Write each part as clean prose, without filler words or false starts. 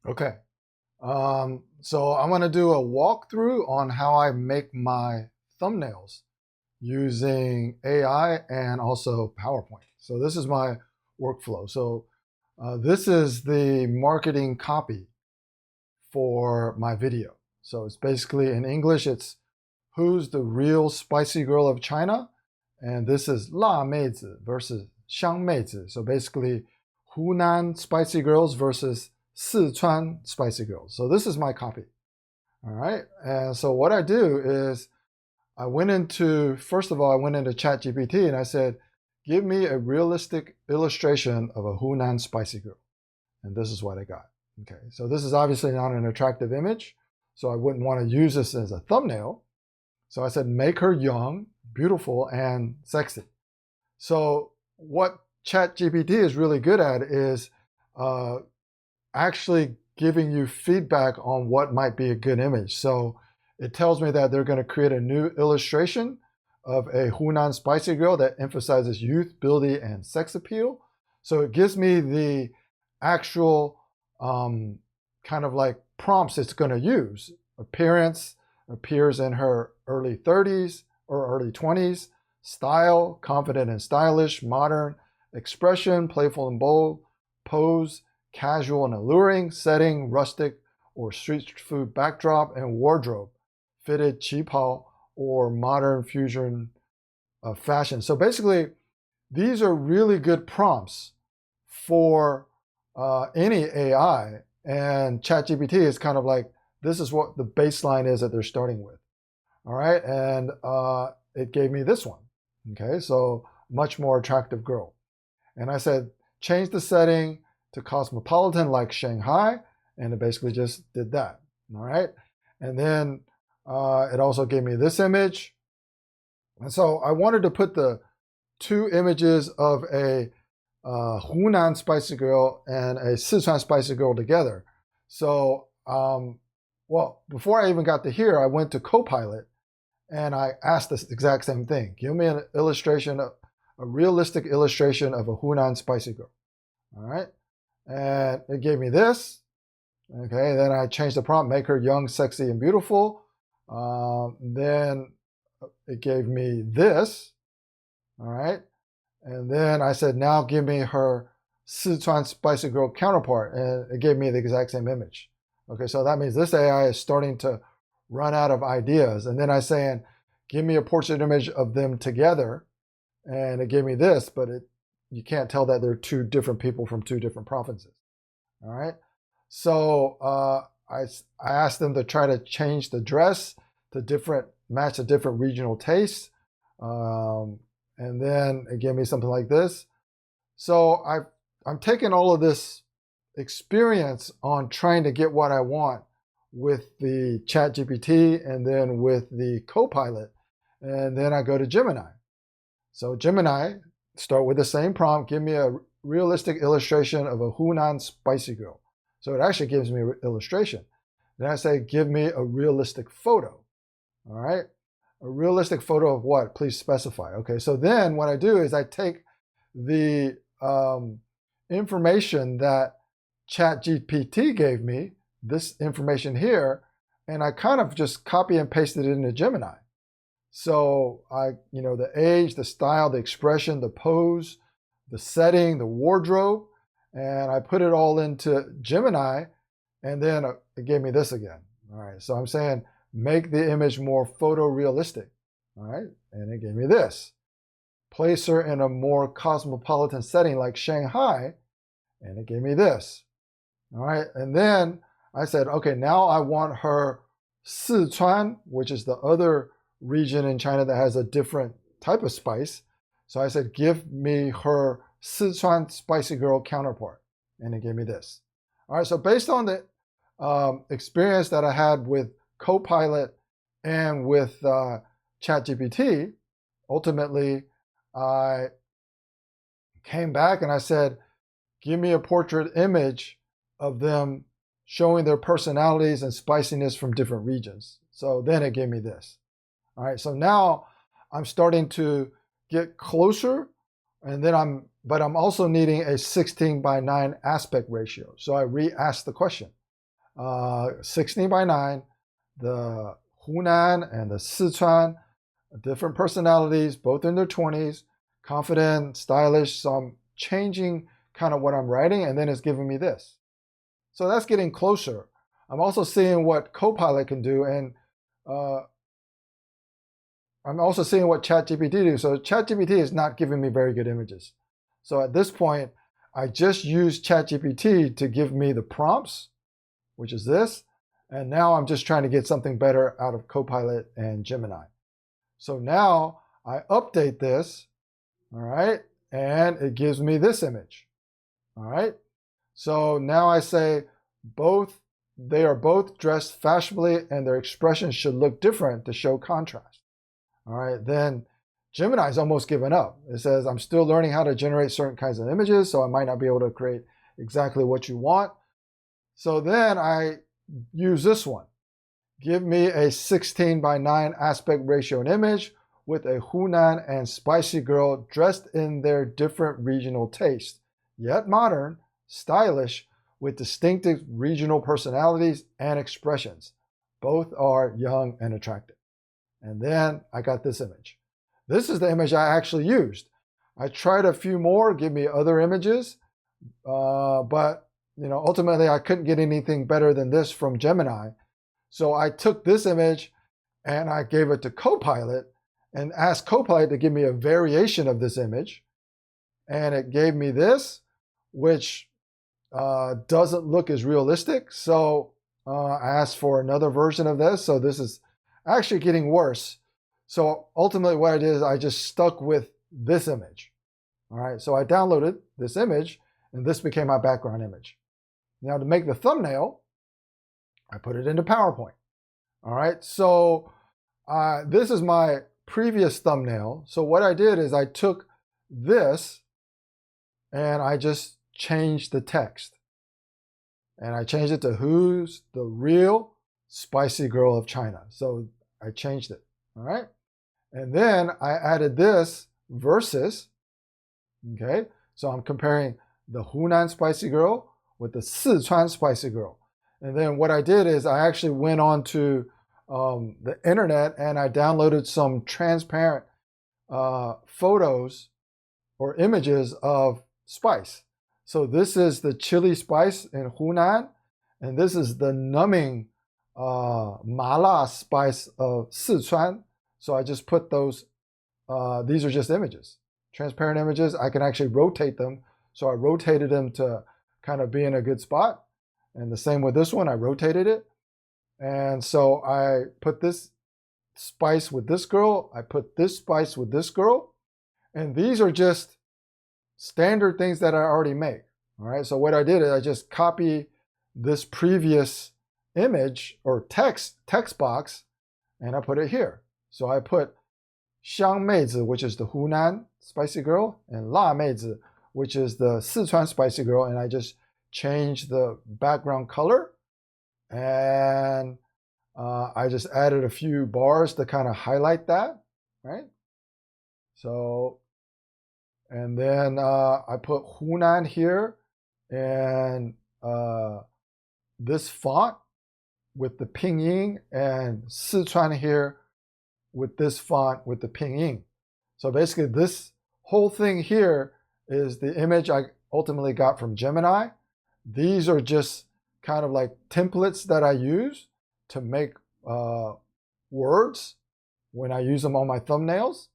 Okay. So I'm going to do a walkthrough on how I make my thumbnails using AI and also PowerPoint. So this is my workflow. So this is the marketing copy for my video. So it's basically in English, it's who's the real spicy girl of China? And this is 辣妹子 versus 香妹子. So basically Hunan spicy girls versus Sichuan spicy girls. So this is my copy. All right. And so what I do is first of all, I went into ChatGPT and I said, give me a realistic illustration of a Hunan spicy girl. And this is what I got. Okay. So this is obviously not an attractive image. So I wouldn't want to use this as a thumbnail. So I said, make her young, beautiful, and sexy. So what ChatGPT is really good at is actually giving you feedback on what might be a good image. So it tells me that they're going to create a new illustration of a Hunan spicy girl that emphasizes youth, beauty, and sex appeal. So it gives me the actual kind of like prompts it's going to use. Appearance, appears in her early 30s or early 20s. Style, confident and stylish. Modern, expression, playful and bold. Pose, casual and alluring. Setting, rustic or street food backdrop. And wardrobe, fitted qipao or modern fusion of fashion. So basically, these are really good prompts for any AI. And ChatGPT is kind of like, this is what the baseline is that they're starting with. All right, and it gave me this one. Okay, so much more attractive girl. And I said, change the setting to cosmopolitan like Shanghai, and it basically just did that. All right, and then it also gave me this image. And so I wanted to put the two images of a Hunan spicy girl and a Sichuan spicy girl together. So well, before I even got to here, I went to Copilot and I asked this exact same thing. Give me an illustration, a realistic illustration of a Hunan spicy girl. All right. And it gave me this. Okay. Then I changed the prompt, make her young, sexy, and beautiful. Then it gave me this. All right. And then I said, now give me her Sichuan spicy girl counterpart. And it gave me the exact same image. Okay, so that means this AI is starting to run out of ideas. And then I saying, give me a portrait image of them together. And it gave me this, but you can't tell that they're two different people from two different provinces. All right. So I asked them to try to change the dress to match the different regional tastes. And then it gave me something like this. So I'm taking all of this experience on trying to get what I want with the ChatGPT and then with the Copilot. And then I go to Gemini. So Gemini, start with the same prompt, give me a realistic illustration of a Hunan spicy girl. So it actually gives me an illustration. Then I say, give me a realistic photo. All right. A realistic photo of what? Please specify. Okay. So then what I do is I take the information that ChatGPT gave me, this information here, and I kind of just copy and pasted it into Gemini. So the age, the style, the expression, the pose, the setting, the wardrobe, and I put it all into Gemini, and then it gave me this again. All right, so I'm saying make the image more photorealistic. All right, and it gave me this. Place her in a more cosmopolitan setting like Shanghai, and it gave me this. All right, and then I said, okay, now I want her Sichuan, which is the other region in China that has a different type of spice. So I said, give me her Sichuan spicy girl counterpart, and it gave me this. All right, so based on the experience that I had with Copilot and with ChatGPT, ultimately I came back and I said, give me a portrait image of them showing their personalities and spiciness from different regions. So then it gave me this. All right, so now I'm starting to get closer, and then I'm also needing a 16:9 aspect ratio. So I re-asked the question. 16 by 9, the Hunan and the Sichuan, different personalities, both in their 20s, confident, stylish. So I'm changing kind of what I'm writing, and then it's giving me this. So that's getting closer. I'm also seeing what Copilot can do, and I'm also seeing what ChatGPT do. So ChatGPT is not giving me very good images. So at this point, I just used ChatGPT to give me the prompts, which is this. And now I'm just trying to get something better out of Copilot and Gemini. So now I update this, all right, and it gives me this image, all right. So now I say they are both dressed fashionably and their expressions should look different to show contrast. All right, then Gemini's almost given up. It says, I'm still learning how to generate certain kinds of images, so I might not be able to create exactly what you want. So then I use this one. Give me a 16 by 9 aspect ratio image with a Hunan and spicy girl dressed in their different regional taste, yet modern, stylish, with distinctive regional personalities and expressions. Both are young and attractive. And then I got this image. This is the image I actually used. I tried a few more, give me other images, but ultimately I couldn't get anything better than this from Gemini. So I took this image and I gave it to Copilot and asked Copilot to give me a variation of this image. And it gave me this, which doesn't look as realistic. So I asked for another version of this. So this is actually getting worse. So ultimately what I did is I just stuck with this image. All right, so I downloaded this image and this became my background image. Now to make the thumbnail, I put it into PowerPoint. All right, so this is my previous thumbnail. So what I did is I took this and I just changed the text. And I changed it to who's the real spicy girl of China. So I changed it, all right? And then I added this versus, okay? So I'm comparing the Hunan spicy girl with the Sichuan spicy girl. And then what I did is I actually went on to the internet and I downloaded some transparent photos or images of spice. So this is the chili spice in Hunan, and this is the numbing mala spice of Sichuan. So I just put those, these are just images, transparent images. I can actually rotate them. So I rotated them to kind of be in a good spot. And the same with this one, I rotated it. And so I put this spice with this girl. I put this spice with this girl. And these are just standard things that I already make. All right. So what I did is I just copy this previous image or text box and I put it here. So I put Xiang Meizi, which is the Hunan spicy girl, and La Meizi, which is the Sichuan spicy girl. And I just changed the background color. And I just added a few bars to kind of highlight that, right? So, and then I put Hunan here and this font with the pinyin, and Sichuan here with this font with the pinyin. So basically this whole thing here is the image I ultimately got from Gemini. These are just kind of like templates that I use to make words when I use them on my thumbnails.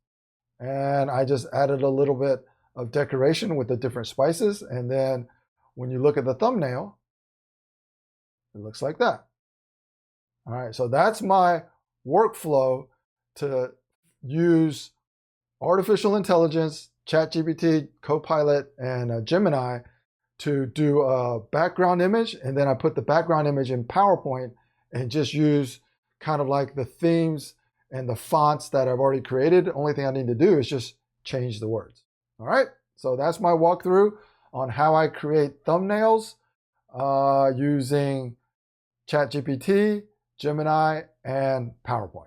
And I just added a little bit of decoration with the different spices. And then when you look at the thumbnail, it looks like that. All right, so that's my workflow to use artificial intelligence, ChatGPT, Copilot, and Gemini to do a background image. And then I put the background image in PowerPoint and just use kind of like the themes and the fonts that I've already created. The only thing I need to do is just change the words. All right, so that's my walkthrough on how I create thumbnails using ChatGPT, Gemini, and PowerPoint.